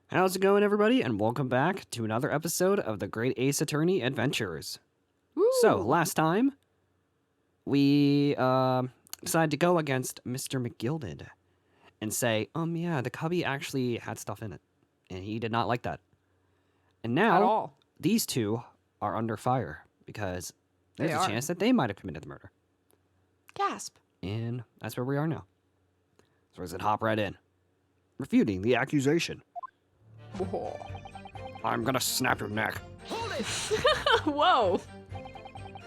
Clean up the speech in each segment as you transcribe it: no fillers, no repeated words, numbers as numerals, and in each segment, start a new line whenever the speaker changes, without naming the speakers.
How's it going, everybody? And welcome back to another episode of the Great Ace Attorney Adventures.
Woo.
So, last time, we decided to go against Mr. McGilded and say, yeah, the cubby actually had stuff in it. And he did not like that. And
At
now,
all.
these two are under fire because there's
They
a
are.
chance that they might have committed the murder.
Gasp.
And that's where we are now. So we're going to hop right in. Refuting the accusation.
Whoa.
I'm gonna snap your neck.
Whoa.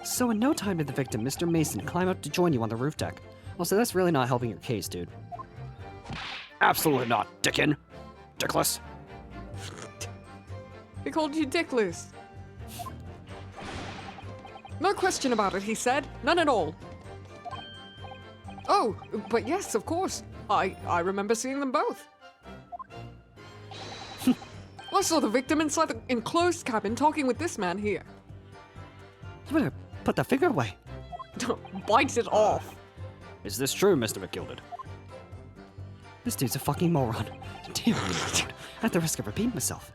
So in no time did the victim, Mr. Mason, climb up to join you on the roof deck. Also, that's really not helping your case, dude. Absolutely not, Dickin. Dickless.
He called you dickless. No question about it, he said. None at all. Oh, but yes, of course. I remember seeing them both. I saw the victim inside the enclosed cabin talking with this man here.
You better put the finger away.
Bites it off.
Is this true, Mr. McGilded? This dude's a fucking moron. Dear me, Lord. At the risk of repeating myself.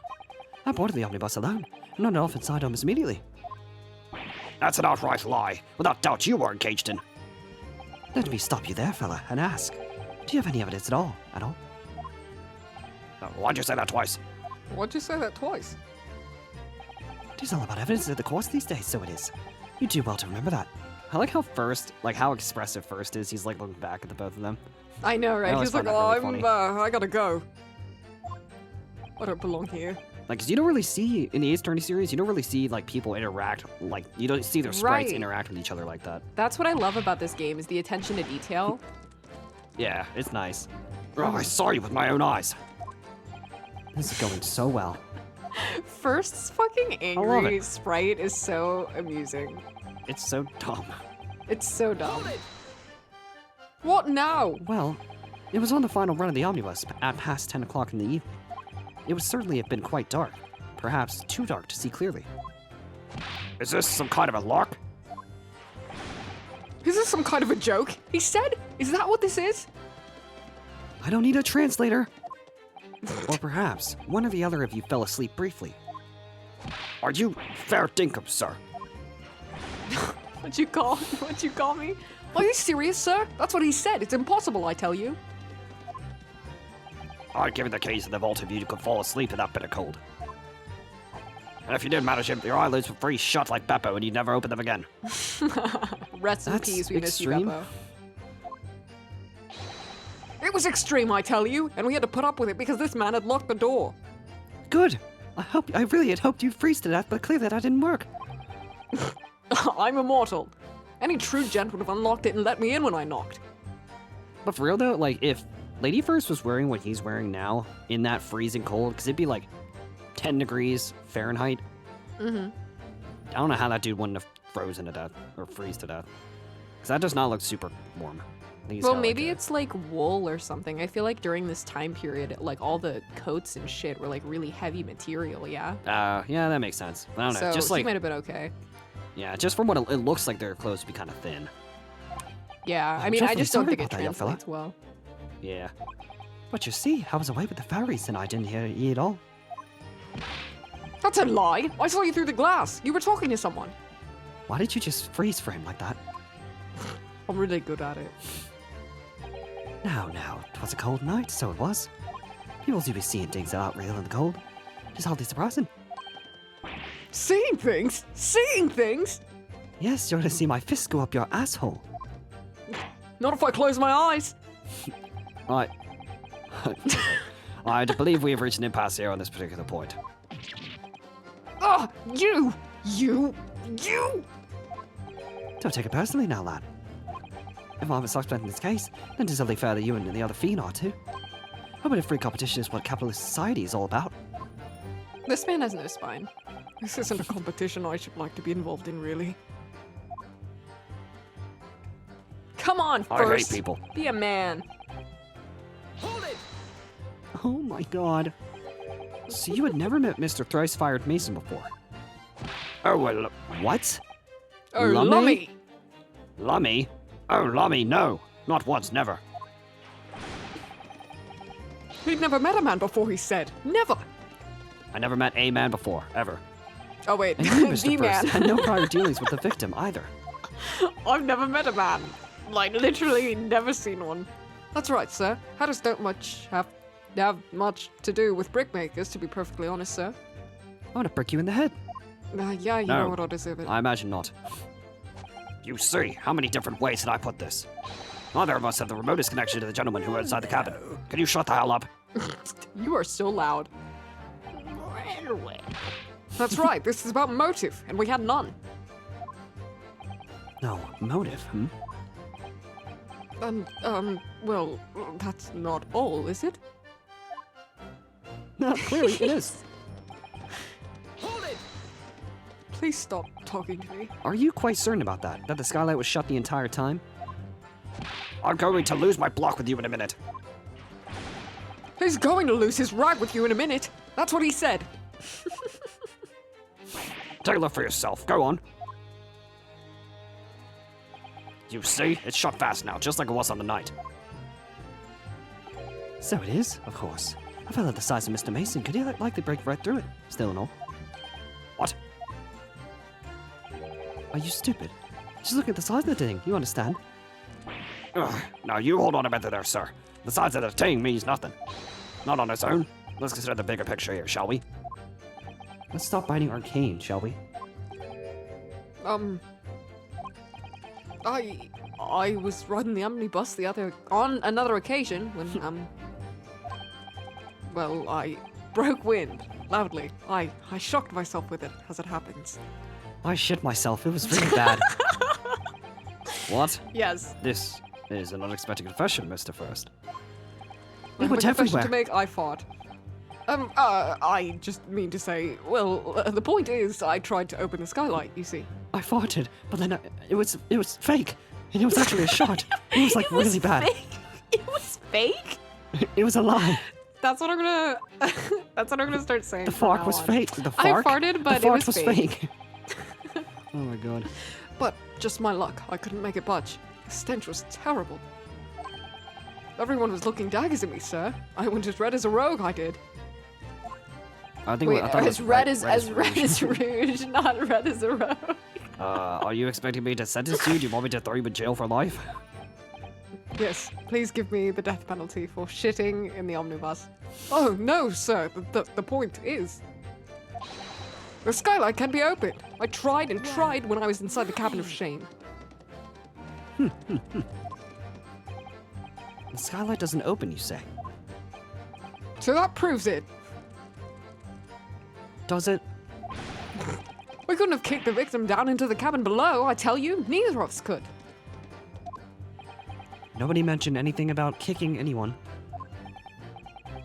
I boarded the omnibus alone, and not off inside almost immediately. That's an outright lie. Without doubt, you were engaged in. Let me stop you there, fella, and ask. Do you have any evidence at all? Why'd you say that twice?
Why'd you say that twice?
It is all about evidence at the courts these days, so it is. You do well to remember that. I like how how expressive First is. He's like looking back at the both of them.
I know, right?
I always
He's like,
find that
oh,
really funny.
I gotta go. I don't belong here.
Like, 'cause you don't really see, in the Ace Attorney series, you don't really see, like, people interact, like, you don't see their sprites
Right.
interact with each other like that.
That's what I love about this game is the attention to detail.
Yeah, it's nice. Oh, I saw you with my own eyes. This is going so well.
First's fucking
love
angry
it.
sprite is so amusing.
It's so dumb.
It's so dumb.
What now?
Well, it was on the final run of the omnibus at past 10 o'clock in the evening. It would certainly have been quite dark. Perhaps too dark to see clearly. Is this some kind of a lark?
Is this some kind of a joke? He said? Is that what this is?
I don't need a translator. Or perhaps one or the other of you fell asleep briefly. Are you fair dinkum, sir?
What'd you call me? Are you serious, sir? That's what he said. It's impossible, I tell you.
I'd give it the case that the vault of you could fall asleep in that bit of cold. And if you did manage it, your eyelids would freeze shut like Beppo and you'd never open them again.
Rest in
That's
peace, we miss you,
extreme.
Beppo.
It was extreme, I tell you, and we had to put up with it because this man had locked the door.
Good. I really had hoped you'd freeze to death, but clearly that didn't work.
I'm immortal. Any true gent would have unlocked it and let me in when I knocked.
But for real though, like if Lady First was wearing what he's wearing now in that freezing cold, because it'd be like 10 degrees Fahrenheit.
Mm-hmm.
I don't know how that dude wouldn't have frozen to death or freeze to death. Because that does not look super warm. I think he's
Well,
got,
maybe
like,
it's like wool or something. I feel like during this time period, like all the coats and shit were like really heavy material, yeah?
yeah, that makes sense. I don't know.
So
Just
he
like,
might have been okay.
yeah, just from what it looks like, their clothes would be kind of thin.
Yeah, I
I'm
mean, I
dreadfully
just don't
sorry
think it
about that, young fella.
translates well.
Yeah. But you see, I was away with the fairies and I didn't hear ye at all.
That's a lie. I saw you through the glass. You were talking to someone.
Why did you just freeze frame like that?
I'm really good at it.
Now, 'twas a cold night, so it was. People do be seeing things that aren't real in the cold. It's hardly surprising.
Seeing things? Seeing things?
Yes, you're gonna see my fist go up your asshole.
Not if I close my eyes.
I... I believe we have reached an impasse here on this particular point.
Ah, you!
Don't take it personally now, lad. If I'm a suspect in this case, then 'tis only fair that you and the other fiend are too. I believe free competition is what capitalist society is all about.
This man has no spine.
This isn't a competition I should like to be involved in, really.
Come on,
I
first.
hate people.
Be a man.
Oh my god. So you had never met Mr. Thrice-Fired Mason before? Oh, well, what?
Oh,
Lummy?
Lummy!
Lummy? Oh, Lummy, no. Not once, never.
He'd never met a man before, he said. Never!
I never met a man before, ever.
Oh wait,
And you, Mr.
the
First,
man.
had no prior dealings with the victim either.
I've never met a man. Like, literally never seen one. That's right, sir. Hatters don't have much to do with brickmakers, to be perfectly honest, sir.
I want to prick you in the head.
Yeah, you
No.
know what I deserve it.
I imagine not. You see, how many different ways did I put this? Neither of us have the remotest connection to the gentleman who was inside the cabin. Can you shut the hell up?
You are so loud. That's right, this is about motive, and we had none.
No, motive, hmm?
Well, that's not all, is it?
No, clearly it is.
Please stop talking to me.
Are you quite certain about that? That the skylight was shut the entire time?
I'm going to lose my block with you in a minute.
He's going to lose his rag with you in a minute. That's what he said.
Take a look for yourself. Go on. You see? It's shut fast now, just like it was on the night.
So it is, of course. I felt at the size of Mr. Mason. Could he likely break right through it? Still and all.
What?
Are you stupid? Just look at the size of the thing. You understand?
Ugh. Now you hold on a minute there, sir. The size of the thing means nothing. Not on its own. Let's consider the bigger picture here, shall we?
Let's stop biting arcane, shall we?
I was riding the omnibus on another occasion when well, I broke wind loudly. I shocked myself with it as it happens.
I shit myself. It was really bad.
What?
Yes.
This is an unexpected confession, Mr. First.
I
It
have a
went
confession
everywhere.
to make. I fought. I just mean to say, well, the point is, I tried to open the skylight, you see.
I farted, but then it was fake, and it was actually a shot. It was like really bad.
It was fake?
It was a lie.
That's what I'm gonna, that's what I'm gonna start saying.
The
from
fart
now
was
on.
fake. The
I
fart.
farted, but
the
it
fart
was
fake. Oh my god.
But just my luck, I couldn't make it budge. The stench was terrible. Everyone was looking daggers at me, sir. I went as red as a rogue, I did.
I think
Wait,
I thought it was
as red as
rouge.
rouge, not red as a rogue.
Are you expecting me to sentence you? Do you want me to throw you in jail for life?
Yes, please give me the death penalty for shitting in the omnibus. Oh, no, sir. The point is... the skylight can be opened. I tried and tried when I was inside the cabin of shame.
The skylight doesn't open, you say?
So that proves it.
Does it?
We couldn't have kicked the victim down into the cabin below, I tell you. Neither of us could.
Nobody mentioned anything about kicking anyone.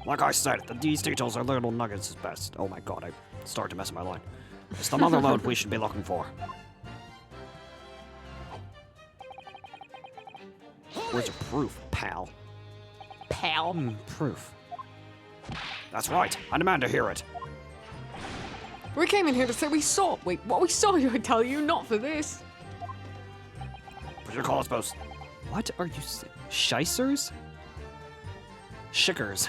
Like I said, these details are little nuggets at best. Oh my god, I started to mess up my line. It's the mother lode we should be looking for. Where's your proof, pal?
Pal.
Proof.
That's right. I demand to hear it.
We came in here to say we saw. Wait, what we saw, I tell you, not for this.
Put your call us both.
What are you saying? Shicers? Shickers.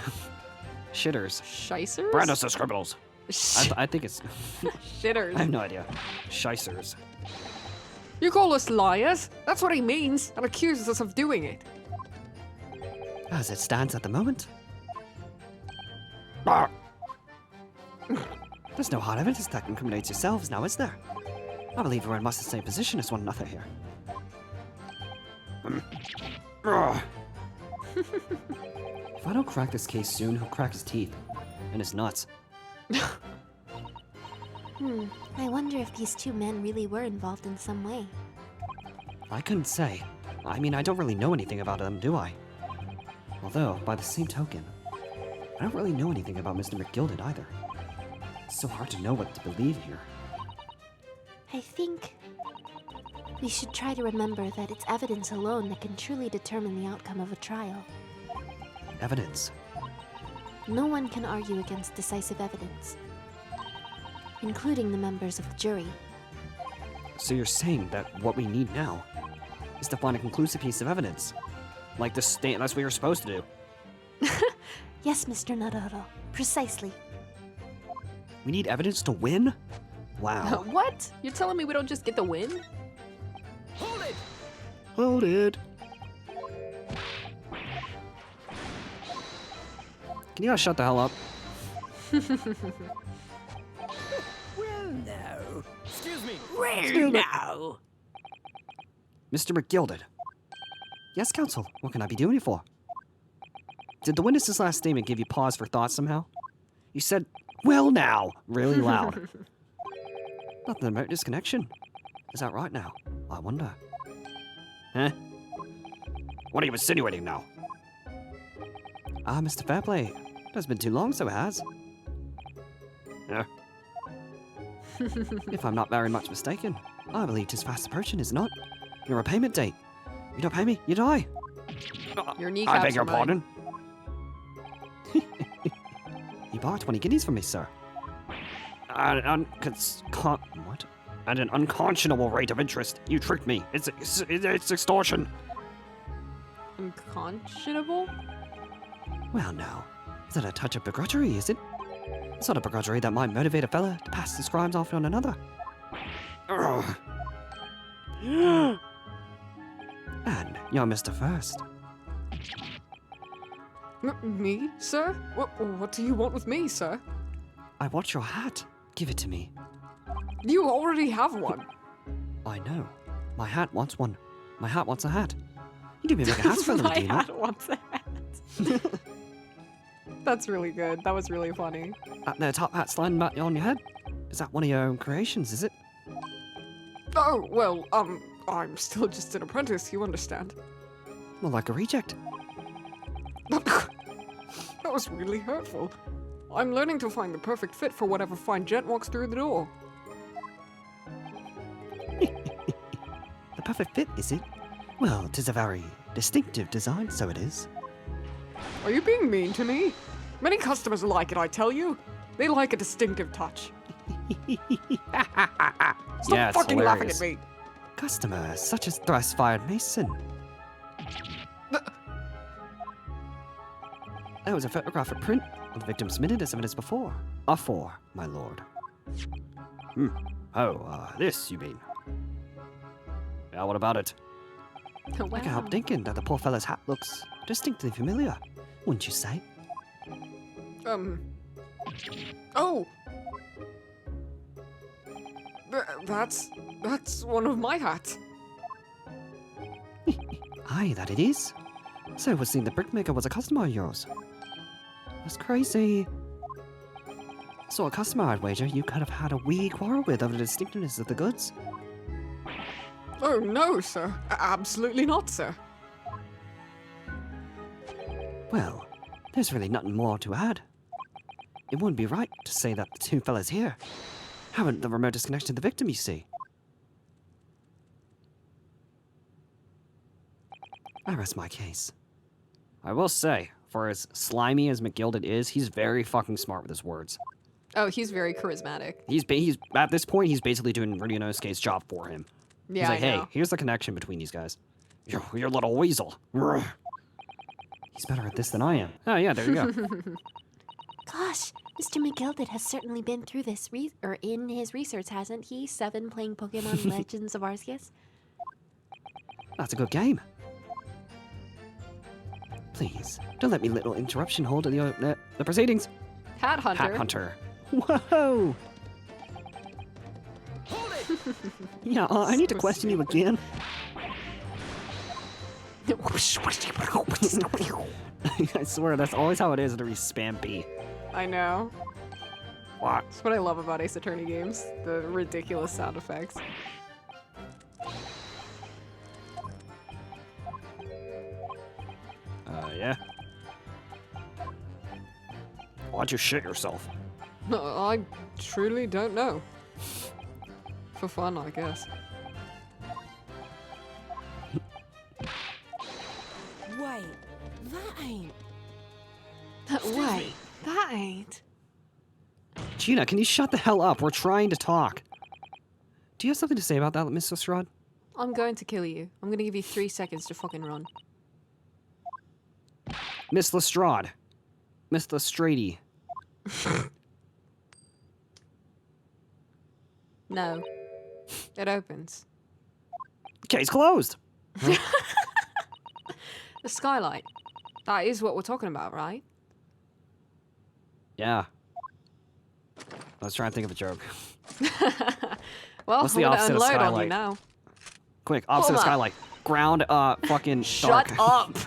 Shitters.
Shicers?
Brand us as criminals.
I think it's...
Shitters.
I have no idea. Shicers.
You call us liars? That's what he means, and accuses us of doing it.
As it stands at the moment,
Ah,
there's no hard evidence that incriminates yourselves now, is there? I believe we're in much the same position as one another here.
ah.
If I don't crack this case soon, he'll crack his teeth. And his nuts.
I wonder if these two men really were involved in some way.
I couldn't say. I mean, I don't really know anything about them, do I? Although, by the same token, I don't really know anything about Mr. McGilded either. It's so hard to know what to believe here.
I think we should try to remember that it's evidence alone that can truly determine the outcome of a trial.
Evidence.
No one can argue against decisive evidence, including the members of the jury.
So you're saying that what we need now is to find a conclusive piece of evidence? Like the state, that's what you're supposed to do.
Yes, Mr. Naruhodo, precisely.
We need evidence to win? Wow.
What? You're telling me we don't just get the win?
Hold it. Can you guys shut the hell up?
Well, now.
Mr. McGilded. Yes, counsel. What can I be doing it for? Did the witness's last statement give you pause for thought somehow? You said, well now, really loud. Nothing about disconnection. Is that right now? I wonder.
Huh? What are you insinuating now?
Ah, Mr. Fairplay. It has been too long, so it has.
Yeah.
If I'm not very much mistaken, I believe 'tis fast approaching, is it not? Your repayment date. You don't pay me, you die.
Your kneecaps
I beg your
are mine.
pardon?
You borrowed 20 guineas from me, sir.
What? At an unconscionable rate of interest. You tricked me. It's extortion.
Unconscionable?
Well, now, is that a touch of begrudgery, is it? It's not a begrudgery that might motivate a fella to pass his crimes off on another.
Ugh.
And you're Mr. First.
Me, sir? What do you want with me, sir?
I want your hat. Give it to me.
You already have one.
I know. My hat wants one. My hat wants a hat. You didn't even make a hat for them,
My
do you not?
hat wants a hat.
That's really good. That was really funny.
The top hat sliding back on your head? Is that one of your own creations, is it?
Oh, well, I'm still just an apprentice, you understand.
More like a reject.
That was really hurtful. I'm learning to find the perfect fit for whatever fine gent walks through the door.
The perfect fit, is it? Well, 'tis a very distinctive design, so it is.
Are you being mean to me? Many customers like it, I tell you. They like a distinctive touch. Stop
Yeah, it's
fucking laughing at
hilarious.
me.
Customers such as Thrust-Fired Mason. There was a photographic print of the victim submitted as evidence before. A 4, my lord.
This, you mean? Yeah, what about it?
I can't help thinking that the poor fellow's hat looks distinctly familiar, wouldn't you say?
Oh! That's one of my hats.
Aye, that it is. So it would seem the brickmaker was a customer of yours. That's crazy. So a customer, I'd wager, you could have had a wee quarrel with over the distinctiveness of the goods.
Oh, no, sir. Absolutely not, sir.
Well, there's really nothing more to add. It wouldn't be right to say that the two fellas here haven't the remotest connection to the victim, you see. I rest my case.
I will say, for as slimy as McGilded is, he's very fucking smart with his words.
Oh, he's very charismatic.
He's at this point, he's basically doing Ryunosuke's job for him.
Yeah,
He's like,
I
hey,
know.
here's the connection between these guys. You're a little weasel.
He's better at this than I am.
Oh yeah, there you go.
Gosh, Mr. McGilded has certainly been through this in his research, hasn't he? 7 playing Pokemon Legends of Arceus.
That's a good game. Please, don't let me little interruption hold the proceedings.
Hat Hunter.
Hat Hunter.
Whoa! Yeah, I need to question you again. I swear, that's always how it is at every spam bee.
I know.
What?
That's what I love about Ace Attorney games. The ridiculous sound effects.
Yeah. Why'd you shit yourself?
I truly don't know. For fun, I guess.
Wait, that ain't.
Wait, that ain't.
Gina, can you shut the hell up? We're trying to talk. Do you have something to say about that, Miss Lestrade?
I'm going to kill you. I'm going to give you 3 seconds to fucking run.
Miss Lestrade. Miss Lestrade.
No. It opens.
Case closed.
The skylight. That is what we're talking about, right?
Yeah. I was trying to think of a joke.
Well,
What's
I'm
the
gonna
opposite of
unload on you
skylight?
now.
Quick, opposite of
Hold up.
skylight. Ground, fucking
Shut
dark.
up!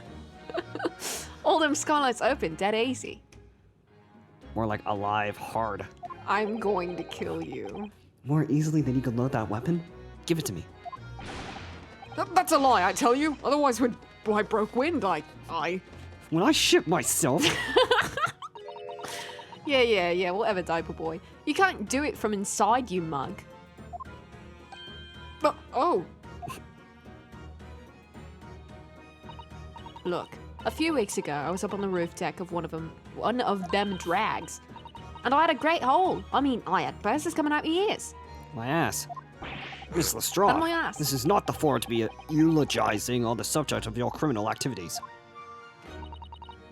All them skylights open, dead easy.
More like alive, hard.
I'm going to kill you.
More easily than you could load that weapon? Give it to me.
That's a lie, I tell you. Otherwise, when I broke wind, I...
When I shit myself...
Yeah, whatever, diaper boy. You can't do it from inside, you mug.
But, oh,
Look, a few weeks ago, I was up on the roof deck of one of them drags. And I had a great hole. I mean, I had bursts coming out my ears.
My ass. Miss Lestraw,
And my ass.
this is not the forum to be eulogizing on the subject of your criminal activities.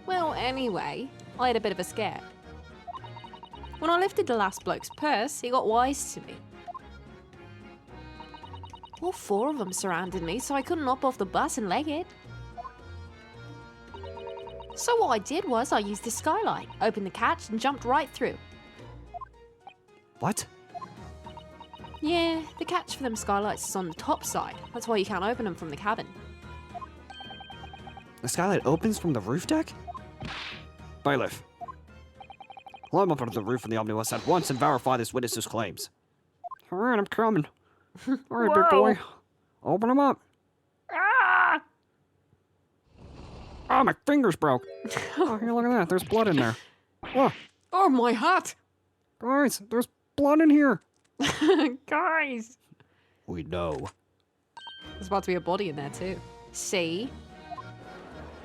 Well, anyway, I had a bit of a scare. When I lifted the last bloke's purse, he got wise to me. All 4 of them surrounded me, so I couldn't hop off the bus and leg it. So what I did was I used the skylight, opened the catch, and jumped right through.
What?
Yeah, the catch for them skylights is on the top side. That's why you can't open them from the cabin.
The skylight opens from the roof deck? Bailiff. Climb up onto the roof of the omnibus at once and verify this witness's claims. Alright, I'm coming. Alright, big boy. Open them up. Ah, my finger's broke. Oh, here, look at that. There's blood in there. Oh,
oh, my hat.
guys, there's blood in here.
Guys!
We know.
There's about to be a body in there too. See?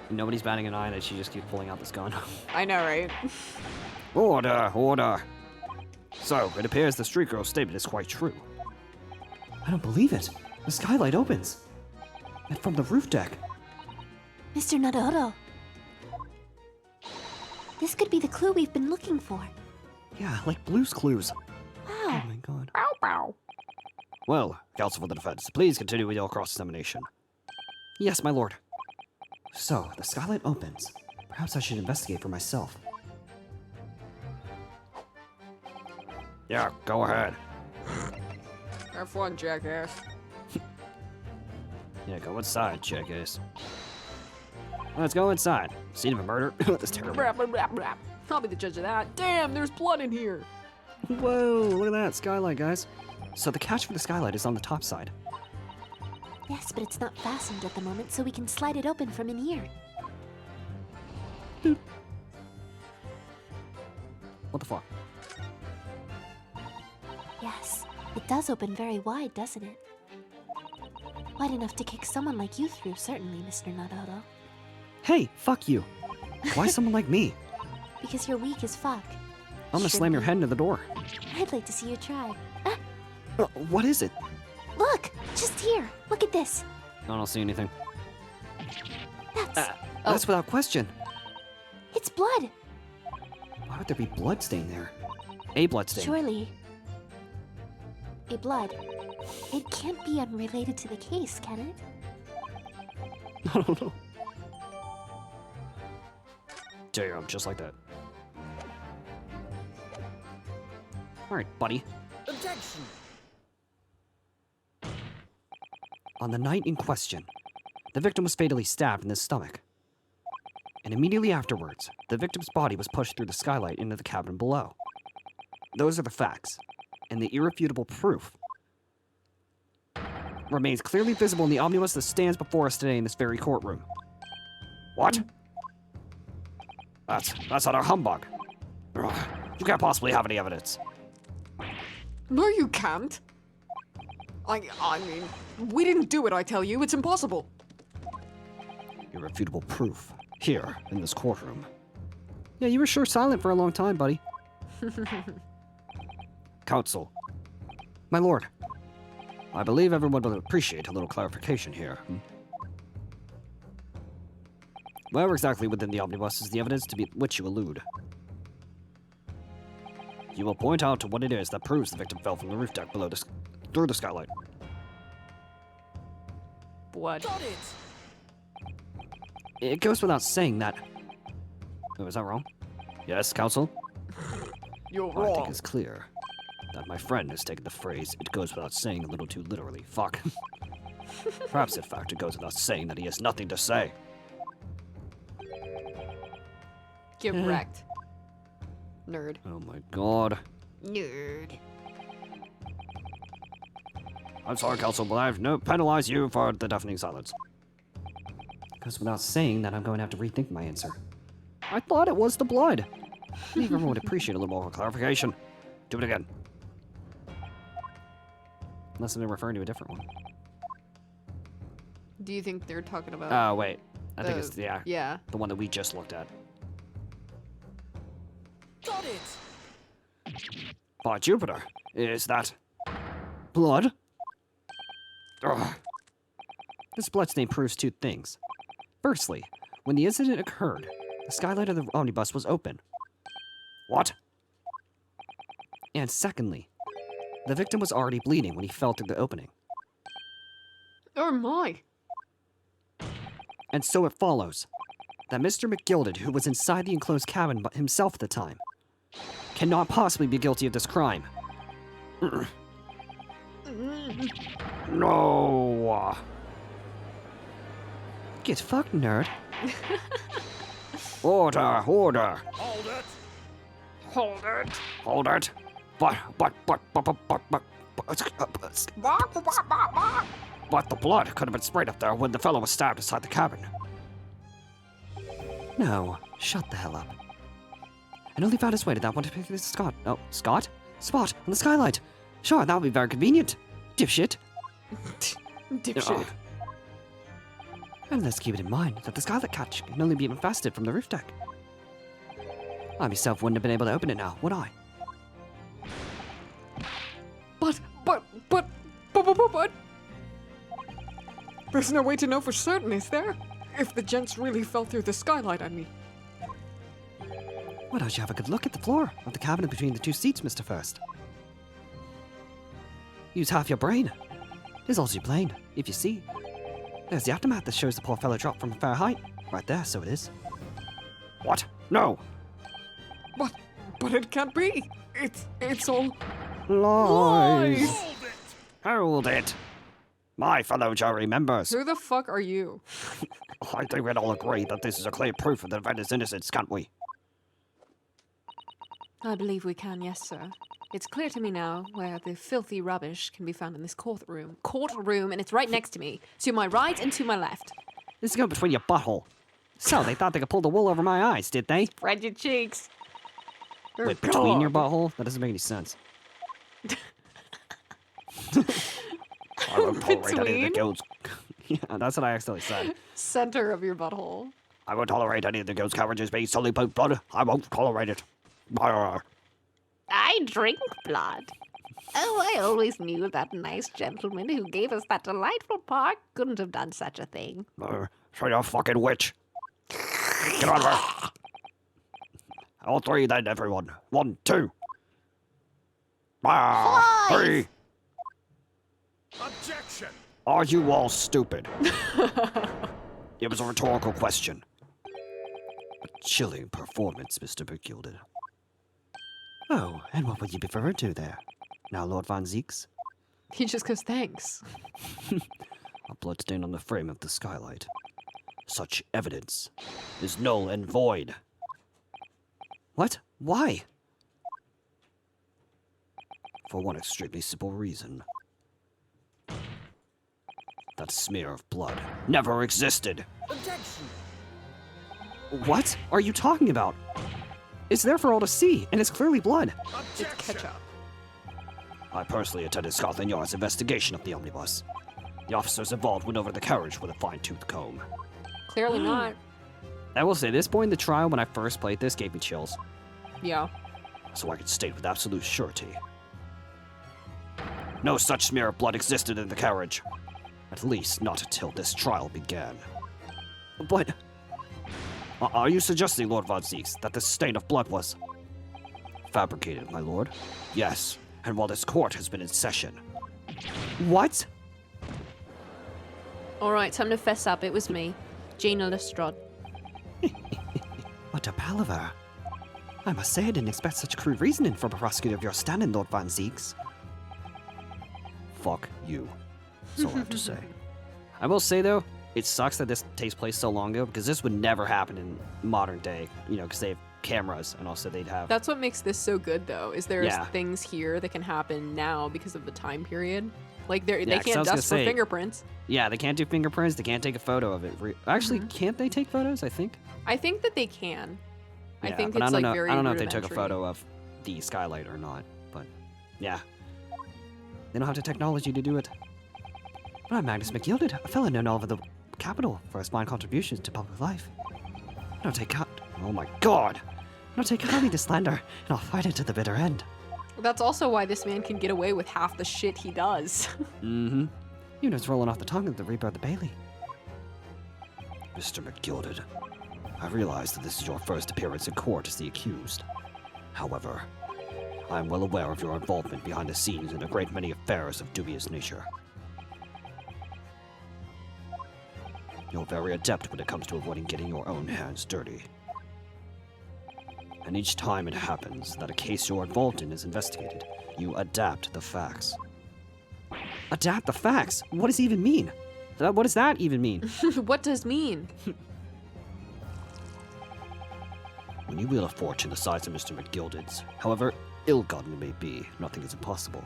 Nobody's batting an eye that she just keeps pulling out this gun.
I know, right?
Order, order. So, it appears the street girl's statement is quite true. I don't believe it. The skylight opens. And from the roof deck.
Mr. Naruhodo. This could be the clue we've been looking for.
Yeah, like Blue's Clues. Oh
Wow.
my god.
Bow, bow.
Well, counsel for the defense, please continue with your cross-examination. Yes, my lord. So, the skylight opens. Perhaps I should investigate for myself.
Yeah, go ahead.
Have fun, jackass.
Yeah, go inside, jackass. Let's go inside. Scene of a murder? That's terrible.
Blah, blah, blah, blah. I'll be the judge of that. Damn, there's blood in here.
Whoa, look at that skylight, guys. So the catch for the skylight is on the top side.
Yes, but it's not fastened at the moment, so we can slide it open from in here.
What the fuck?
Yes, it does open very wide, doesn't it? Wide enough to kick someone like you through, certainly, Mr. Naruhodo.
Hey, fuck you. Why someone like me?
Because you're weak as fuck.
I'm gonna slam your head into the door.
I'd like to see you try.
What is it?
Look! Just here! Look at this!
I don't see anything.
That's...
That's without question.
It's blood!
Why would there be blood stain there? A blood stain.
Surely... a blood. It can't be unrelated to the case, can it?
I don't know. Damn, just like that. Alright, buddy.
Objection!
On the night in question, the victim was fatally stabbed in the stomach. And immediately afterwards, the victim's body was pushed through the skylight into the cabin below. Those are the facts, and the irrefutable proof remains clearly visible in the omnibus that stands before us today in this very courtroom.
What? That's utter humbug. Ugh, you can't possibly have any evidence.
No, you can't. I mean, we didn't do it, I tell you. It's impossible.
Irrefutable proof, here in this courtroom. Yeah, you were sure silent for a long time, buddy.
Counsel,
My lord,
I believe everyone will appreciate a little clarification here.
where exactly within the omnibus is the evidence to which you allude?
You will point out to what it is that proves the victim fell from the roof deck below through the skylight.
Blood.
Got it!
It goes without saying that.
Oh, is that wrong? Yes, counsel?
You're
I think
wrong.
it's clear that my friend has taken the phrase, it goes without saying, a little too literally. Fuck. Perhaps, in fact, it goes without saying that he has nothing to say.
Get wrecked.
Nerd.
Oh my god.
Nerd.
I'm sorry, counsel, but I've no penalized you for the deafening silence.
It goes without saying that I'm going to have to rethink my answer. I thought it was the blood.
I think everyone would appreciate a little more clarification. Do it again.
Unless they're referring to a different one.
Do you think they're talking about?
Oh, wait. I think it's, yeah,
Yeah.
the one that we just looked at.
Got it!
By Jupiter, is that blood? Ugh.
This blood stain proves two things. Firstly, when the incident occurred, the skylight of the omnibus was open.
What?
And secondly, the victim was already bleeding when he fell through the opening.
Oh my.
And so it follows that Mr. McGilded, who was inside the enclosed cabin himself at the time, cannot possibly be guilty of this crime.
No.
Get fucked, nerd.
Order, order.
Hold it!
Hold it.
Hold it. But the blood could have been sprayed up there when the fellow was stabbed inside the cabin.
No, shut the hell up. And only found his way to that one to pick this Scott. Oh, Scott? Spot on the skylight. Sure, that would be very convenient. Dipshit.
Dipshit.
And let's keep it in mind that the skylight catch can only be infested from the roof deck. I myself wouldn't have been able to open it now, would I?
But. There's no way to know for certain, is there? If the gents really fell through the skylight, I mean.
Why don't you have a good look at the floor of the cabinet between the two seats, Mr. First? Use half your brain. It's all too plain, if you see. There's the aftermath that shows the poor fellow dropped from a fair height. Right there, so it is.
What? No.
But it can't be. It's all
Lies!
Hold it. My fellow jury members,
Who the fuck are you?
I think we'd all agree that this is a clear proof of the defendant's innocence, can't we?
I believe we can, yes, sir. It's clear to me now where the filthy rubbish can be found in this courtroom. Courtroom, and it's right next to me. To my right and to my left.
This is going between your butthole. So, they thought they could pull the wool over my eyes, did they?
Spread your cheeks.
Wait, between your butthole? That doesn't make any sense.
I won't tolerate any of the
Between?
guild's...
Yeah, that's what I accidentally said.
Center of your butthole.
I won't tolerate any of the guild's carriages being solely about blood. I won't tolerate it. Arr.
I drink blood. Oh, I always knew that nice gentleman who gave us that delightful park couldn't have done such a thing.
So you're a fucking witch. Get on her. All three then, everyone. 1, 2. Ah, 3.
Objection!
Are you all stupid? It was a rhetorical question. A chilling performance, Mr. McGilded.
Oh, and what would you be referred to there? Now, Lord Von Zeeks?
He just goes, thanks.
A bloodstain on the frame of the skylight. Such evidence is null and void.
What? Why?
For one extremely simple reason. That smear of blood never existed.
Objection!
What are you talking about? It's there for all to see, and it's clearly blood.
It's
Objection!
ketchup.
I personally attended Scotland Yard's investigation of the omnibus. The officers involved went over the carriage with a fine-tooth comb.
Clearly not.
I will say, this point in the trial when I first played this gave me chills.
Yeah.
So I can state with absolute surety. No such smear of blood existed in the carriage. At least not until this trial began.
But
Are you suggesting, Lord Von Zeeks, that this stain of blood was Fabricated, my lord. Yes, and while this court has been in session.
What?
Alright, time to fess up. It was me, Gina Lestrade.
What a palaver. I must say I didn't expect such crude reasoning from a prosecutor of your standing, Lord Van Zeeks.
Fuck you. That's all I have to say.
I will say, though, it sucks that this takes place so long ago, because this would never happen in modern day, you know, because they have cameras, and also they'd have...
That's what makes this so good, though, is there's
Yeah.
things here that can happen now because of the time period. Like, they
'cause I
can't
was gonna
dust for
say-
fingerprints.
Yeah, they can't do fingerprints, they can't take a photo of it. Actually, can't they take photos, I think?
I think that they can. I
Yeah,
think
but
it's,
I don't
like,
know,
very
I don't know if they took a
rudimentary.
photo of the skylight or not, but yeah. They don't have the technology to do it. But I'm Magnus McGilded, a fellow known all over the capital for his fine contributions to public life. I don't take oh my god! I don't take kindly to slander, and I'll fight it to the bitter end.
That's also why this man can get away with half the shit he does.
Mm-hmm. You know it's rolling off the tongue of the Reaper of the Bailey.
Mr. McGilded, I realize that this is your first appearance in court as the accused. However, I am well aware of your involvement behind the scenes in a great many affairs of dubious nature. You're very adept when it comes to avoiding getting your own hands dirty. And each time it happens that a case you're involved in is investigated, you adapt the facts.
Adapt the facts? What does it even mean? What does that even mean?
What does mean?
When you wield a fortune the size of Mr. McGilded's, however ill-gotten it may be, nothing is impossible.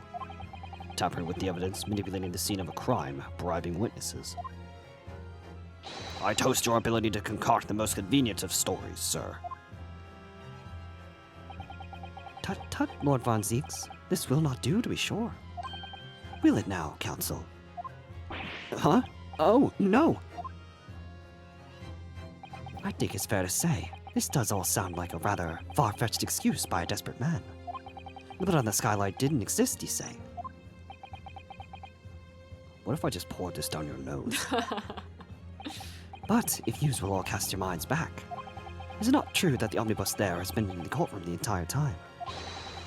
Tampering with the evidence, manipulating the scene of a crime, bribing witnesses. I toast your ability to concoct the most convenient of stories, sir.
Tut tut, Lord Von Zeeks. This will not do, to be sure. Will it now, Counsel? Huh? Oh, no! I think it's fair to say, this does all sound like a rather far-fetched excuse by a desperate man. The blood on the skylight didn't exist, you say?
What if I just poured this down your nose?
But if yous will all cast your minds back, is it not true that the omnibus there has been in the courtroom the entire time?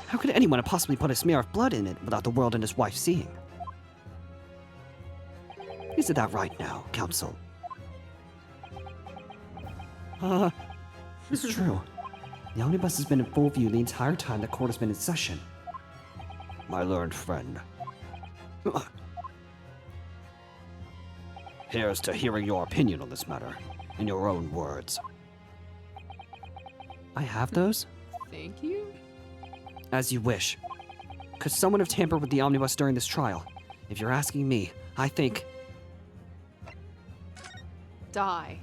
How could anyone have possibly put a smear of blood in it without the world and his wife seeing? Isn't that right now, Counsel? It's true. The omnibus has been in full view the entire time the court has been in session.
My learned friend. Here's to hearing your opinion on this matter, in your own words.
I have those?
Thank you?
As you wish. Could someone have tampered with the omnibus during this trial? If you're asking me, I think...
Die.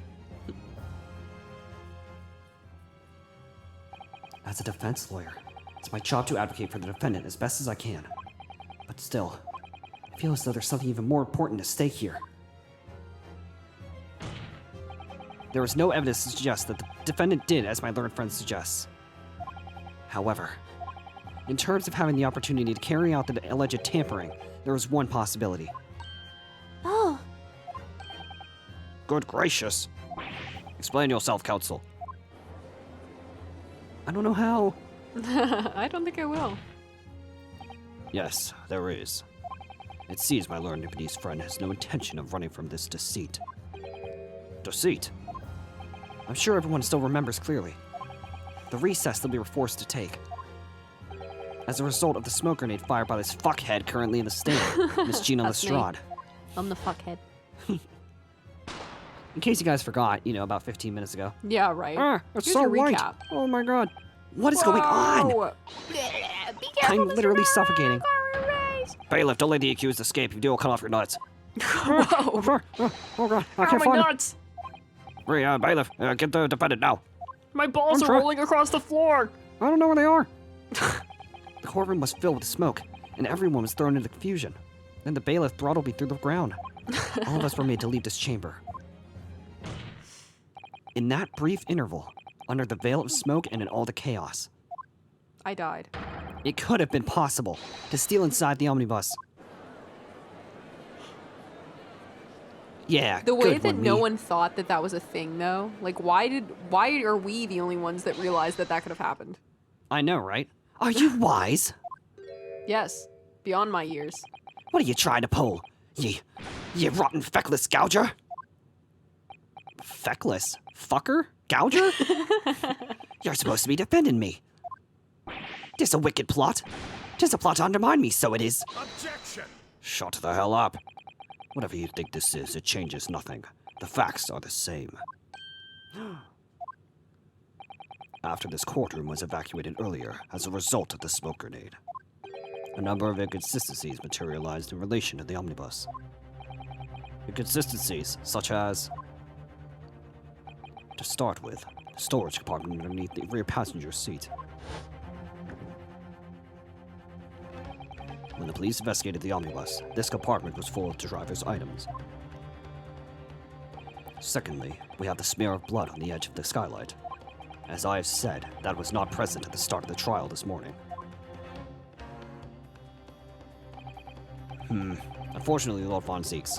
As a defense lawyer, it's my job to advocate for the defendant as best as I can. But still, I feel as though there's something even more important at stake here. There is no evidence to suggest that the defendant did as my learned friend suggests. However, in terms of having the opportunity to carry out the alleged tampering, there is one possibility.
Oh,
Good gracious. Explain yourself, counsel.
I don't know how.
I don't think I will.
Yes, there is. It seems my learned Japanese friend has no intention of running from this deceit. Deceit?
I'm sure everyone still remembers clearly. The recess that we were forced to take. As a result of the smoke grenade fired by this fuckhead currently in the stand, Miss Gina
That's me.
Lestrade.
I'm the fuckhead.
In case you guys forgot, about 15 minutes ago.
Yeah, right.
It's
Here's
so
your
white.
recap.
Oh my god. What is going on?
Whoa!
Be careful,
I'm literally suffocating.
Bailiff, don't let the accused escape. If you do, I'll cut off your nuts.
Whoa!
Oh god, I
Oh,
can't
my
find
nuts!
Hurry, bailiff, get the defendant now.
My balls
I'm
are
try-
rolling across the floor!
I don't know where they are. The courtroom was filled with smoke, and everyone was thrown into confusion. Then the bailiff throttled me through the ground. All of us were made to leave this chamber. In that brief interval, under the veil of smoke and in all the chaos,
I died.
it could have been possible to steal inside the omnibus. Yeah,
The way
good
that
one,
no
me.
one thought that that was a thing, though, like, why are we the only ones that realized that that could have happened?
I know, right? Are you wise?
Yes, beyond my years.
What are you trying to pull? Ye rotten feckless gouger? Feckless? Fucker? Gouger? You're supposed to be defending me. 'Tis a wicked plot. 'Tis a plot to undermine me, so it is.
Objection!
Shut the hell up. Whatever you think this is, it changes nothing. The facts are the same. After this courtroom was evacuated earlier as a result of the smoke grenade, a number of inconsistencies materialized in relation to the omnibus. Inconsistencies such as, to start with, the storage compartment underneath the rear passenger seat. When the police investigated the omnibus, this compartment was full of the driver's items. Secondly, we have the smear of blood on the edge of the skylight. As I have said, that was not present at the start of the trial this morning. Unfortunately, Lord Von Zeeks,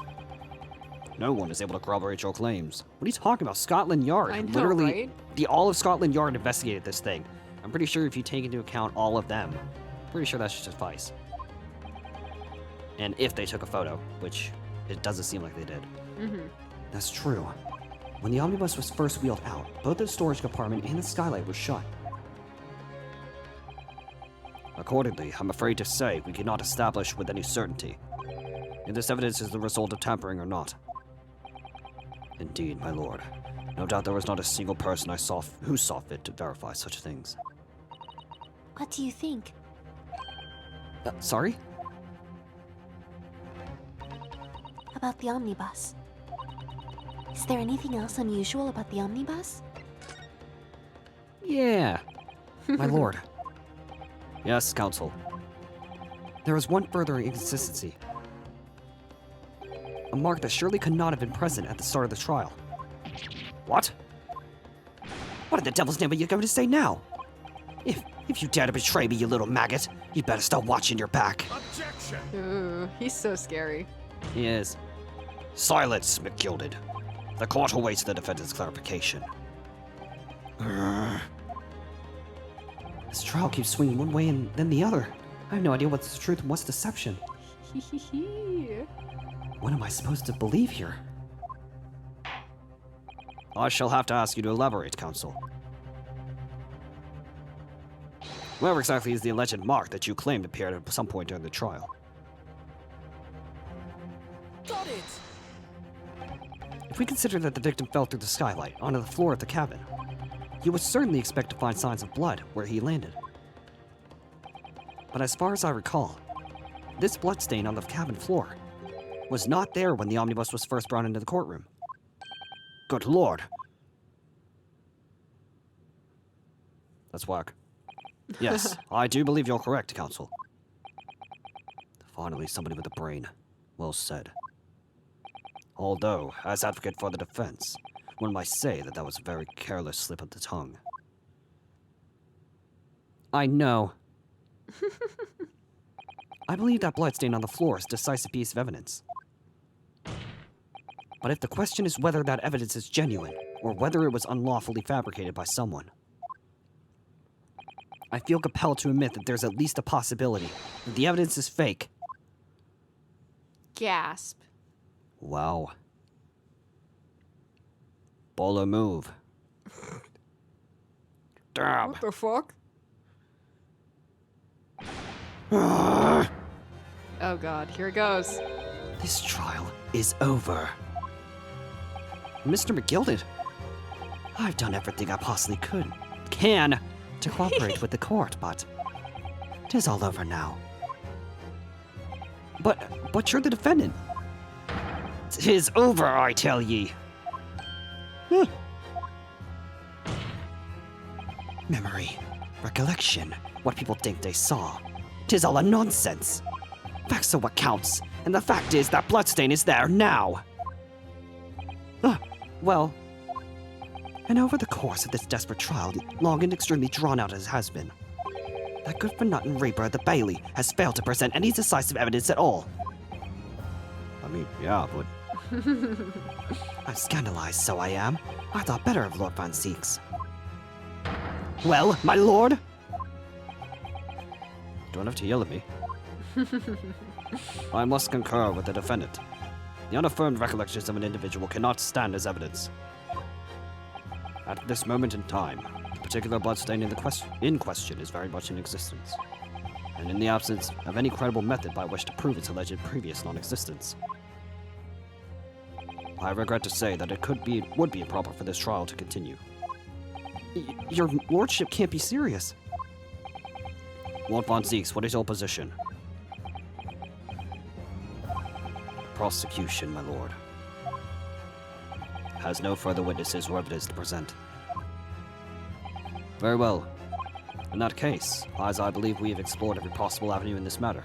no one is able to corroborate your claims.
What are you talking about? Scotland Yard.
I know,
Literally,
right?
all of Scotland Yard investigated this thing. I'm pretty sure if you take into account all of them, pretty sure that should suffice. And if they took a photo, which it doesn't seem like they did. That's true. When the omnibus was first wheeled out, both the storage compartment and the skylight were shut.
Accordingly, I'm afraid to say we cannot establish with any certainty if this evidence is the result of tampering or not. Indeed, my lord. No doubt there was not a single person I saw who saw fit to verify such things.
What do you think?
Sorry?
About the omnibus? Is there anything else unusual about the omnibus?
Yeah. My lord,
Yes, counsel.
there was one further inconsistency. A mark that surely could not have been present at the start of the trial.
What?
What in the devil's name are you going to say now? If you dare to betray me, you little maggot, you better start watching your back.
Objection!
Ooh, he's so scary.
He is.
Silence, McGilded. The court awaits the defendant's clarification.
This trial keeps swinging one way and then the other. I have no idea what's the truth and what's deception. What am I supposed to believe here?
I shall have to ask you to elaborate, counsel. Where exactly is the alleged mark that you claimed appeared at some point during the trial?
Got it!
If we consider that the victim fell through the skylight onto the floor of the cabin, you would certainly expect to find signs of blood where he landed. But as far as I recall, this bloodstain on the cabin floor was not there when the omnibus was first brought into the courtroom.
Good lord! That's whack. Yes, I do believe you're correct, counsel. Finally, somebody with a brain. Well said. Although, as advocate for the defense, one might say that that was a very careless slip of the tongue.
I know. I believe that bloodstain on the floor is a decisive piece of evidence. But if the question is whether that evidence is genuine, or whether it was unlawfully fabricated by someone, I feel compelled to admit that there's at least a possibility that the evidence is fake.
Gasp.
Wow. Baller move. Damn.
What the fuck?
Ah!
Oh god, here it goes.
This trial is over. Mr. McGilded, I've done everything I possibly can to cooperate with the court, but 'tis all over now. But you're the defendant. 'Tis over, I tell ye. Memory, recollection, what people think they saw. 'Tis all a nonsense. Facts are what counts, and the fact is that bloodstain is there now. Well, and over the course of this desperate trial, long and extremely drawn out as it has been, that good-for-nothing reaper at the Bailey has failed to present any decisive evidence at all.
I mean, yeah, but
I'm scandalized, so I am. I thought better of Lord Von Zeeks. Well, my lord?
Don't have to yell at me. I must concur with the defendant. The unaffirmed recollections of an individual cannot stand as evidence. At this moment in time, the particular bloodstain in question is very much in existence, and in the absence of any credible method by which to prove its alleged previous non-existence. I regret to say that it would be improper for this trial to continue.
Your lordship can't be serious.
Lord Von Zieks, what is your position? Prosecution, my lord, has no further witnesses or evidence to present. Very well. In that case, as I believe we have explored every possible avenue in this matter,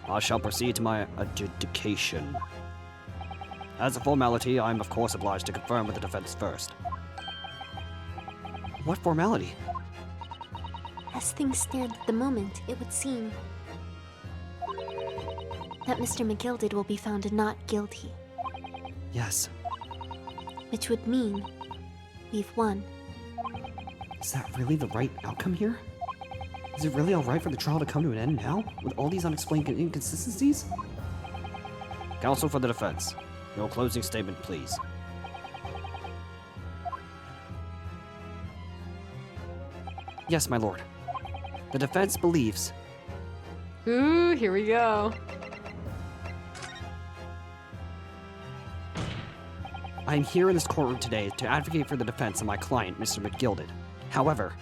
I shall proceed to my adjudication. As a formality, I am of course obliged to confirm with the defense first.
What formality?
As things stand at the moment, it would seem that Mr. McGilded will be found not guilty,
Yes.
which would mean we've won.
Is that really the right outcome here? Is it really alright for the trial to come to an end now, with all these unexplained inconsistencies?
Counsel for the defense, your closing statement, please.
Yes, my lord. The defense believes.
Ooh, here we go.
I am here in this courtroom today to advocate for the defense of my client, Mr. McGilded. However,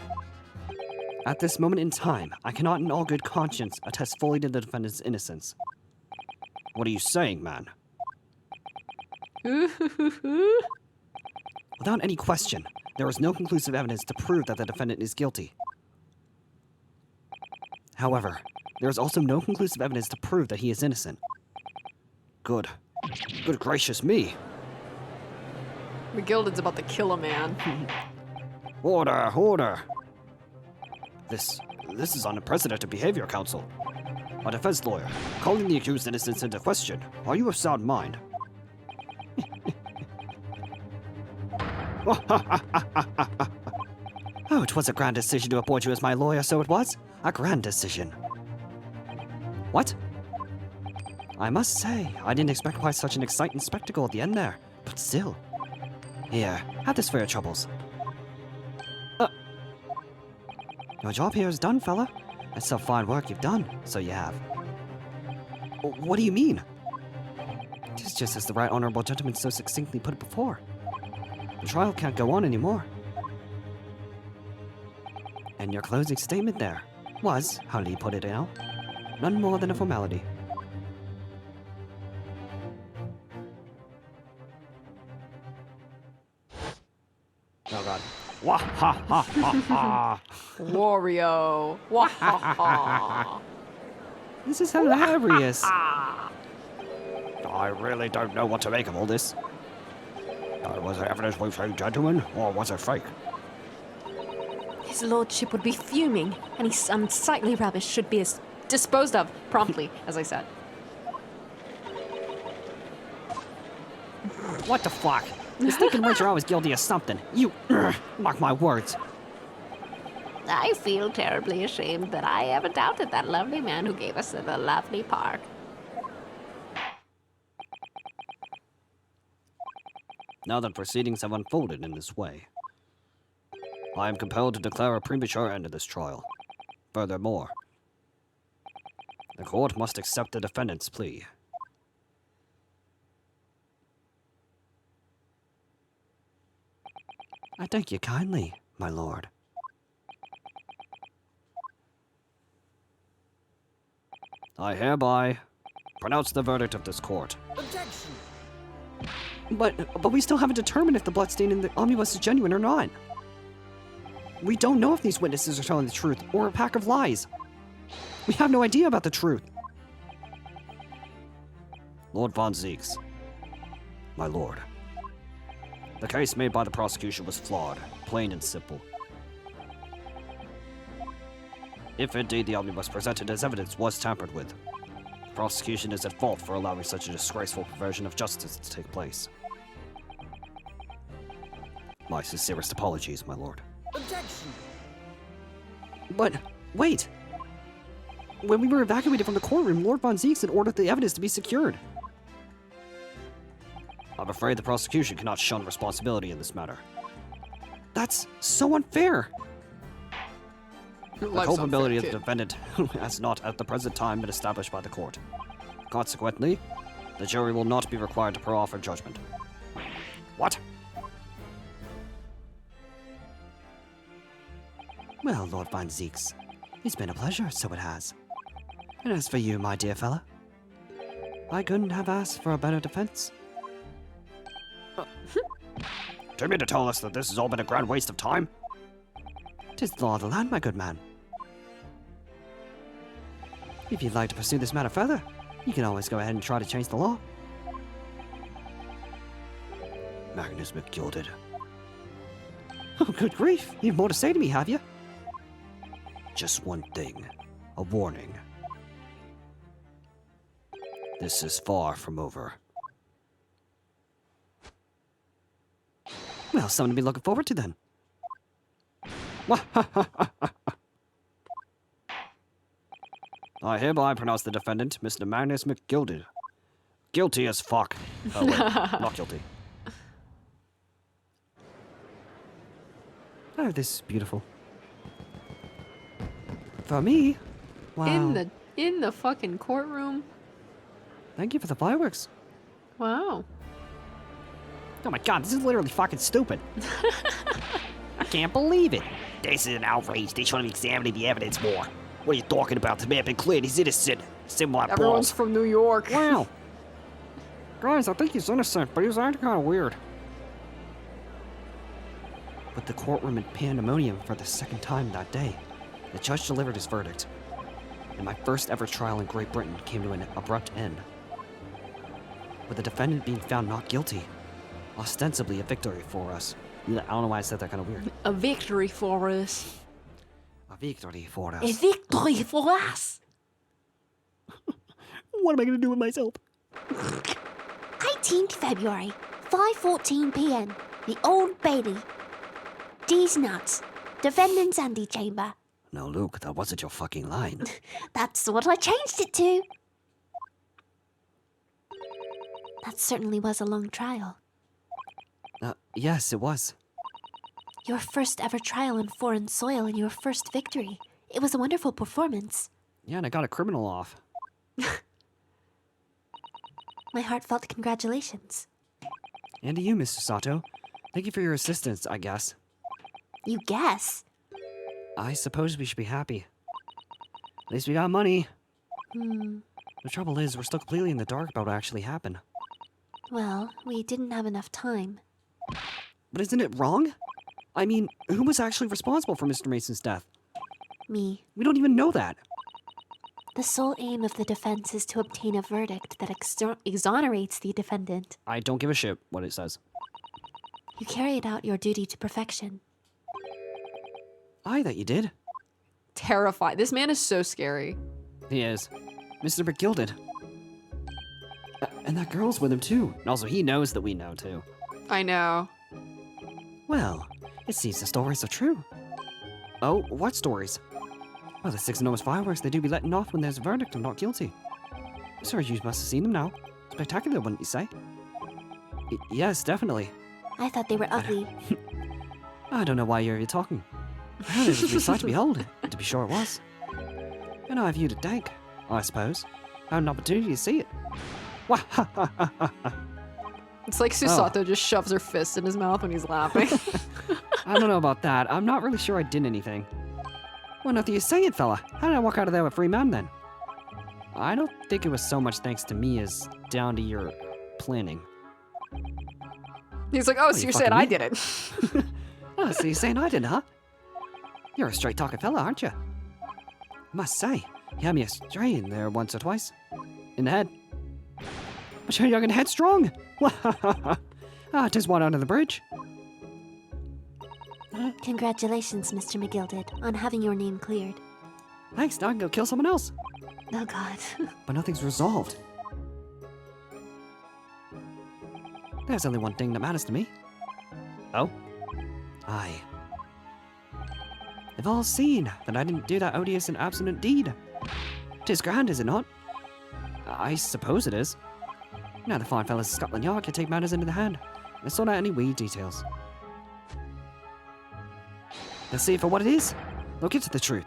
at this moment in time, I cannot in all good conscience attest fully to the defendant's innocence.
What are you saying, man?
Without any question, there is no conclusive evidence to prove that the defendant is guilty. However, there is also no conclusive evidence to prove that he is innocent.
Good. Good gracious me!
McGilded's about to kill a man.
Order, order! This is unprecedented behavior, counsel. A defense lawyer, calling the accused innocence into question. Are you of sound mind?
Oh, it was a grand decision to appoint you as my lawyer, so it was? A grand decision. What? I must say, I didn't expect quite such an exciting spectacle at the end there, but still. Here, have this for your troubles. Your job here is done, fella. That's some fine work you've done, so you have. What do you mean? It is just as the right honorable gentleman so succinctly put it before. The trial can't go on anymore. And your closing statement there was, how did he put it now? None more than a formality.
Oh god. Wah ha ha ha ha!
Wario. Wahaha.
This is hilarious.
I really don't know what to make of all this. Was it evidence we've seen, gentlemen, or was it fake?
His lordship would be fuming, and his unsightly rubbish should be disposed of promptly, as I said.
What the fuck? This thinking Richard always guilty of something. You mark my words.
I feel terribly ashamed that I ever doubted that lovely man who gave us the lovely park.
Now that proceedings have unfolded in this way, I am compelled to declare a premature end to this trial. Furthermore, the court must accept the defendant's plea.
I thank you kindly, my lord.
I hereby pronounce the verdict of this court.
But we still haven't determined if the bloodstain in the omnibus is genuine or not. We don't know if these witnesses are telling the truth or a pack of lies. We have no idea about the truth.
Lord Von Zieks, my lord, the case made by the prosecution was flawed, plain and simple. If indeed the omnibus presented as evidence was tampered with, the prosecution is at fault for allowing such a disgraceful perversion of justice to take place. My sincerest apologies, my lord.
But, wait! when we were evacuated from the courtroom, Lord Von Zieks had ordered the evidence to be secured.
I'm afraid the prosecution cannot shun responsibility in this matter.
That's so unfair.
The
Life's
culpability of
unfair,
the
kid.
defendant has not at the present time been established by the court. Consequently, the jury will not be required to proffer judgment. What?
Well, Lord Von Zieks, it's been a pleasure, so it has. And as for you, my dear fella, I couldn't have asked for a better defense.
Do you mean to tell us that this has all been a grand waste of time?
'Tis the law of the land, my good man. If you'd like to pursue this matter further, you can always go ahead and try to change the law.
Magnus McGilded.
Oh, good grief, you've more to say to me, have you?
Just one thing. A warning. This is far from over.
Well, something to be looking forward to then.
I hereby pronounce the defendant, Mr. Magnus McGilded, guilty as fuck. Oh, wait, not guilty.
Oh, this is beautiful. For me? Wow.
In the fucking courtroom.
Thank you for the fireworks.
Wow.
Oh my god, this is literally fucking stupid. I can't believe it.
This is an outrage. They should have examined the evidence more. What are you talking about? The man been cleared. He's innocent. Send my
Everyone's
balls.
from New York.
Wow. Guys, I think he's innocent, but he was acting kind of weird. With the courtroom in pandemonium for the second time that day, the judge delivered his verdict, and my first ever trial in Great Britain came to an abrupt end. With the defendant being found not guilty, ostensibly a victory for us. I don't know why I said that kind of weird.
A victory for us.
A victory for
A
us.
victory for us!
What am I gonna do with myself?
18th February, 5:14 p.m. The Old Bailey. D's nuts. Defendant's antechamber.
No, Luke, that wasn't your fucking line.
That's what I changed it to. That certainly was a long trial.
Yes, it was.
Your first ever trial in foreign soil and your first victory. It was a wonderful performance.
Yeah, and I got a criminal off.
My heartfelt congratulations.
And to you, Mr. Sato. Thank you for your assistance, I guess.
You guess?
I suppose we should be happy. At least we got money.
Hmm.
The trouble is, we're still completely in the dark about what actually happened.
Well, we didn't have enough time.
But isn't it wrong? I mean, who was actually responsible for Mr. Mason's death?
Me.
We don't even know that.
The sole aim of the defense is to obtain a verdict that exonerates the defendant.
I don't give a shit what it says.
You carried out your duty to perfection.
Aye, that you did.
Terrified. This man is so scary.
He is. Mr. McGilded. And that girl's with him, too. And also, he knows that we know, too.
I know.
Well, it seems the stories are true. Oh, what stories? Well, the 6 enormous fireworks they do be letting off when there's a verdict of not guilty. Sir, you must have seen them now. Spectacular, wouldn't you say? Yes, definitely.
I thought they were ugly.
I don't know why you're talking. I heard it was a sight to behold, and to be sure it was. And I viewed it dank, I suppose. I had an opportunity to see it. Wah, ha, ha, ha, ha, ha.
It's like Susato just shoves her fist in his mouth when he's laughing.
I don't know about that. I'm not really sure I did anything. Well, nothing you say it, fella. How did I walk out of there a free man, then? I don't think it was so much thanks to me as down to your planning.
He's like, oh, so
you
you're saying
fucking
I
me?
did it.
Oh, so you're saying I did, huh? You're a straight-talking fella, aren't you? Must say, you had me astray in there once or twice. In the head. But you're young and headstrong. Tis water under the bridge.
Congratulations, Mr. McGilded, on having your name cleared.
Thanks, now I can go kill someone else.
Oh god.
But nothing's resolved. There's only one thing that matters to me.
Oh?
Aye. They've all seen that I didn't do that odious and abstinent deed. 'Tis grand, is it not? I suppose it is. Now the fine fellas of Scotland Yard can take matters into the hand and sort out any weed details. Let's see it for what it is. Look into the truth.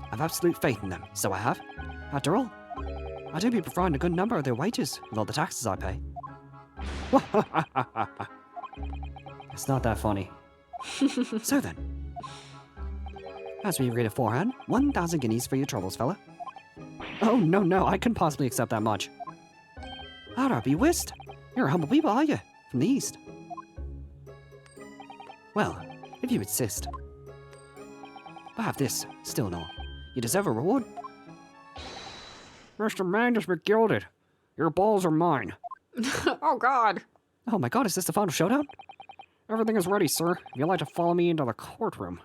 I've absolute faith in them, so I have. After all, I do be providing a good number of their wages with all the taxes I pay. It's not that funny. So then, as we agreed aforehand, 1,000 guineas for your troubles, fella. Oh, no, I couldn't possibly accept that much. How'd I be whist? You're a humble people, are you? From the east. Well, if you insist. But have this, still no. You deserve a reward. Mr. Mandus McGilded, your balls are mine.
Oh God.
Oh my god, is this the final showdown? Everything is ready, sir. If you'd like to follow me into the courtroom.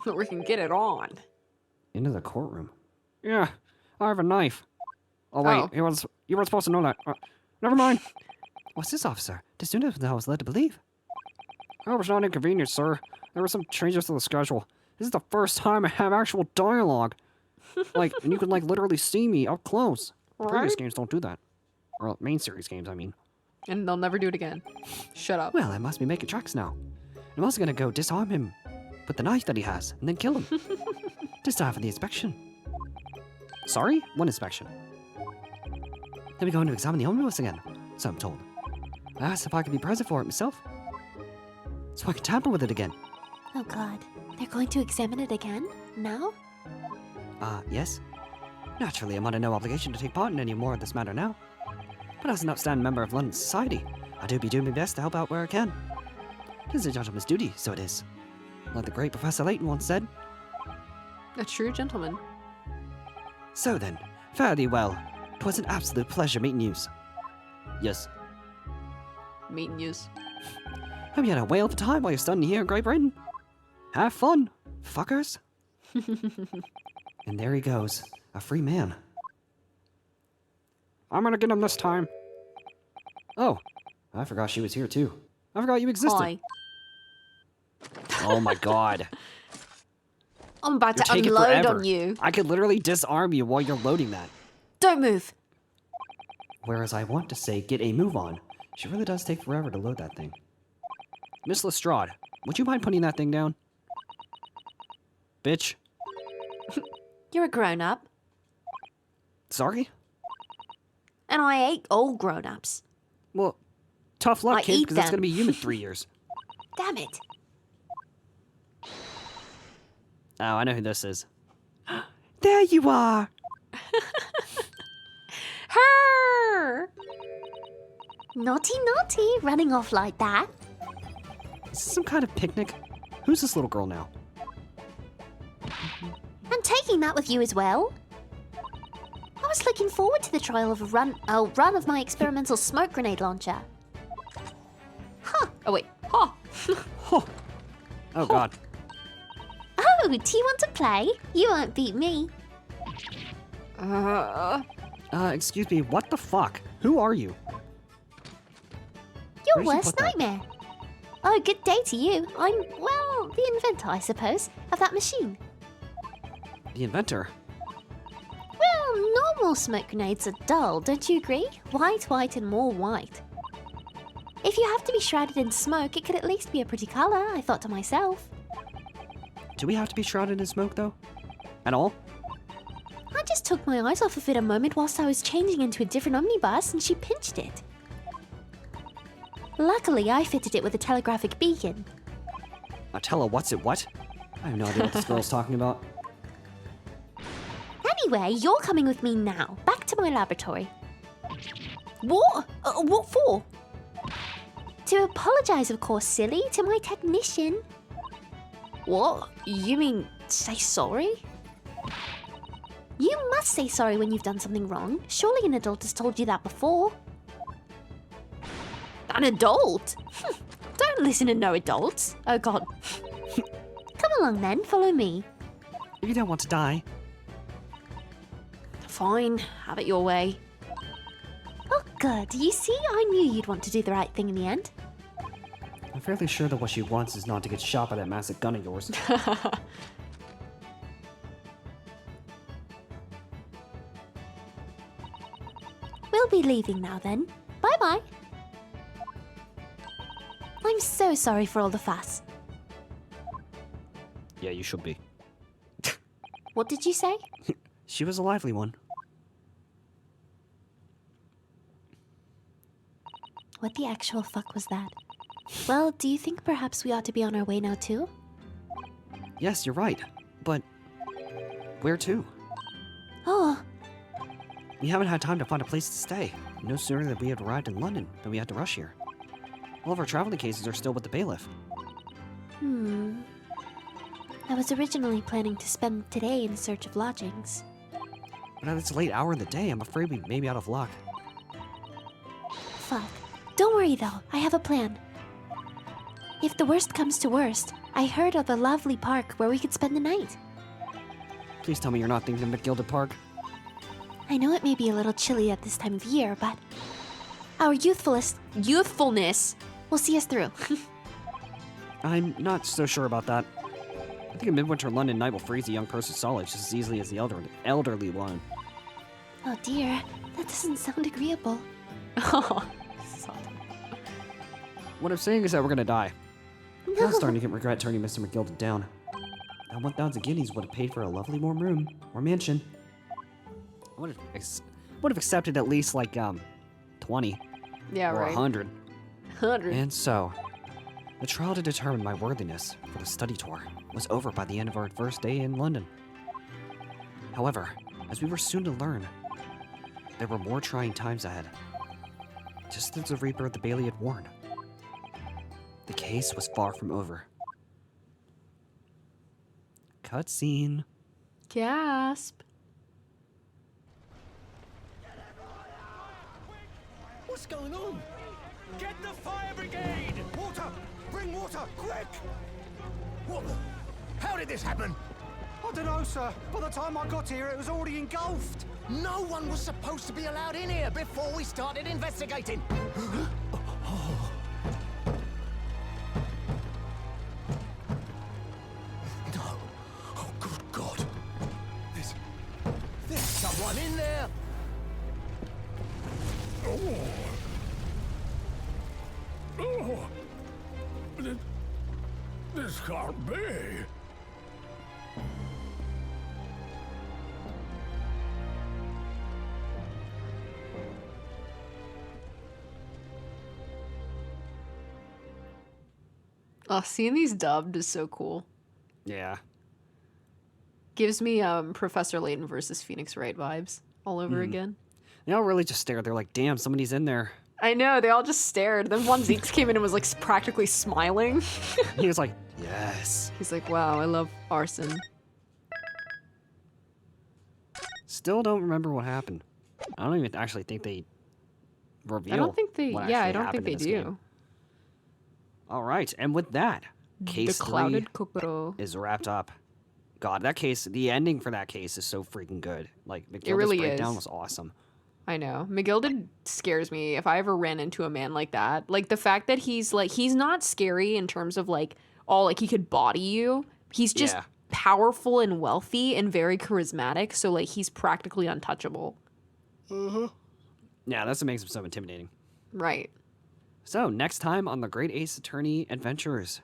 We can get it on.
Into the courtroom? Yeah, I have a knife. Oh wait,
Oh.
you weren't supposed to know that. Never mind. What's this, officer? This sooner than I was led to believe. I hope it's not inconvenient, sir. There were some changes to the schedule. This is the first time I have actual dialogue. And you can literally see me up close. Previous
Right?
games don't do that. Or main series games, I mean.
And they'll never do it again. Shut up.
Well, I must be making tracks now. I'm also gonna go disarm him with the knife that he has, and then kill him. Just time for the inspection. Sorry? One inspection. Then we go in to examine the omnibus again, so I'm told. I asked if I could be present for it myself, so I could tamper with it again.
Oh God, they're going to examine it again? Now?
Yes. Naturally, I'm under no obligation to take part in any more of this matter now. But as an upstanding member of London society, I do be doing my best to help out where I can. It is a gentleman's duty, so it is. Like the great Professor Layton once said.
A true gentleman.
So then, fare thee well. 'Twas an absolute pleasure meeting yous. Yes.
Meeting yous.
Hope you had a whale of a time while you're studying here in Great Britain. Have fun, fuckers. And there he goes, a free man. I'm gonna get him this time. Oh, I forgot she was here too. I forgot you existed.
Hi.
Oh my god.
I'm about
You're
to
taking
unload
forever.
on you.
I could literally disarm you while you're loading that.
Don't move.
Whereas I want to say get a move on. She really does take forever to load that thing. Miss Lestrade, would you mind putting that thing down? Bitch.
You're a grown-up,
Sorry?
and I hate all grown-ups.
Well, tough luck,
I
kid,
eat
because it's
them.
gonna be you in 3 years.
Damn it.
Oh, I know who this is. There you are!
Her.
Naughty, naughty, running off like that.
Is this some kind of picnic? Who's this little girl now?
I'm taking that with you as well. I was looking forward to the trial of a run of my experimental smoke grenade launcher.
Oh wait. Huh.
Oh god.
Oh, do you want to play? You won't beat me.
Excuse me, what the fuck? Who are you?
Your
Where did you
worst
put that?
nightmare. Oh, good day to you. I'm, well, the inventor, I suppose, of that machine.
The inventor?
Well, normal smoke grenades are dull, don't you agree? White, white, and more white. If you have to be shrouded in smoke, it could at least be a pretty color, I thought to myself.
Do we have to be shrouded in smoke, though? At all?
I just took my eyes off of it a moment whilst I was changing into a different omnibus and she pinched it. Luckily, I fitted it with a telegraphic beacon.
Now tell her what's it what? I have no idea what this girl's talking about.
Anyway, you're coming with me now, back to my laboratory. What? What for? To apologize, of course, silly, to my technician.
What? You mean say sorry?
You must say sorry when you've done something wrong. Surely an adult has told you that before.
An adult? Don't listen to no adults. Oh god.
Come along then, follow me.
If you don't want to die.
Fine, have it your way.
Oh good, you see, I knew you'd want to do the right thing in the end.
I'm fairly sure that what she wants is not to get shot by that massive gun of yours.
We'll be leaving now then. Bye-bye. I'm so sorry for all the fuss.
Yeah, you should be.
What did you say?
She was a lively one.
What the actual fuck was that? Well, do you think perhaps we ought to be on our way now too?
Yes, you're right. But where to?
Oh,
We haven't had time to find a place to stay. No sooner than we had arrived in London than we had to rush here. All of our traveling cases are still with the bailiff.
I was originally planning to spend today in search of lodgings.
But at this late hour in the day, I'm afraid we may be out of luck.
Fuck. Don't worry though, I have a plan. If the worst comes to worst, I heard of a lovely park where we could spend the night.
Please tell me you're not thinking of McGilded Park.
I know it may be a little chilly at this time of year, but our youthfulness will see us through.
I'm not so sure about that. I think a midwinter London night will freeze a young person solid just as easily as the elderly one.
Oh dear, that doesn't sound agreeable.
What I'm saying is that we're gonna die.
No.
I'm starting to regret turning Mr. McGilded down. That 1,000 guineas would have paid for a lovely warm room or mansion. I would have accepted at least like 20
Yeah,
or
right.
100.
100.
And so, the trial to determine my worthiness for the study tour was over by the end of our first day in London. However, as we were soon to learn, there were more trying times ahead. Just as the Reaper of the Bailey had warned, the case was far from over. Cutscene.
Gasp.
What's going on? Get the fire brigade! Water! Bring water, quick! What the? How did this happen?
I don't know, sir. By the time I got here, it was already engulfed.
No one was supposed to be allowed in here before we started investigating. No. Oh, good God. There's someone in there.
This can't be.
Oh, seeing these dubbed is so cool.
Yeah.
Gives me Professor Layton versus Phoenix Wright vibes all over again.
They all really just stared. They're like, damn, somebody's in there.
I know, they all just stared. Then one Zeeks came in and was like practically smiling.
He was like, yes.
He's like, wow, I love arson.
Still don't remember what happened. I don't even actually think they reveal.
I don't think they,
what
yeah, I
actually
don't think
happened
they
in this
do.
game. All right, and with that, case
The
3
Clouded Kokoro.
is wrapped up. God, that case, the ending for that case is so freaking good. Like, McGilded's
really
breakdown
is.
was awesome.
I know. McGilded scares me if I ever ran into a man like that. Like, the fact that he's not scary in terms of, like, like, he could body you. He's just
Yeah.
powerful and wealthy and very charismatic, so, like, he's practically untouchable.
Yeah, that's what makes him so intimidating.
Right.
So, next time on the Great Ace Attorney Adventures,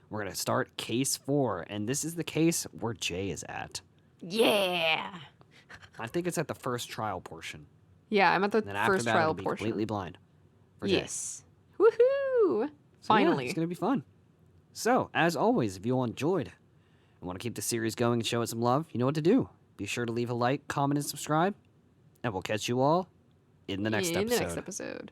we're going to start case 4, and this is the case where Jay is at.
Yeah.
I think it's at the first trial portion.
Yeah, I'm at the
And then after
first
that,
trial
it'll be
portion.
completely blind. For Jay.
Yes. Woohoo!
So, yeah,
Finally.
it's going to be fun. So, as always, if you all enjoyed and want to keep the series going and show it some love, you know what to do. Be sure to leave a like, comment, and subscribe. And we'll catch you all in the next
In
episode.
the next episode.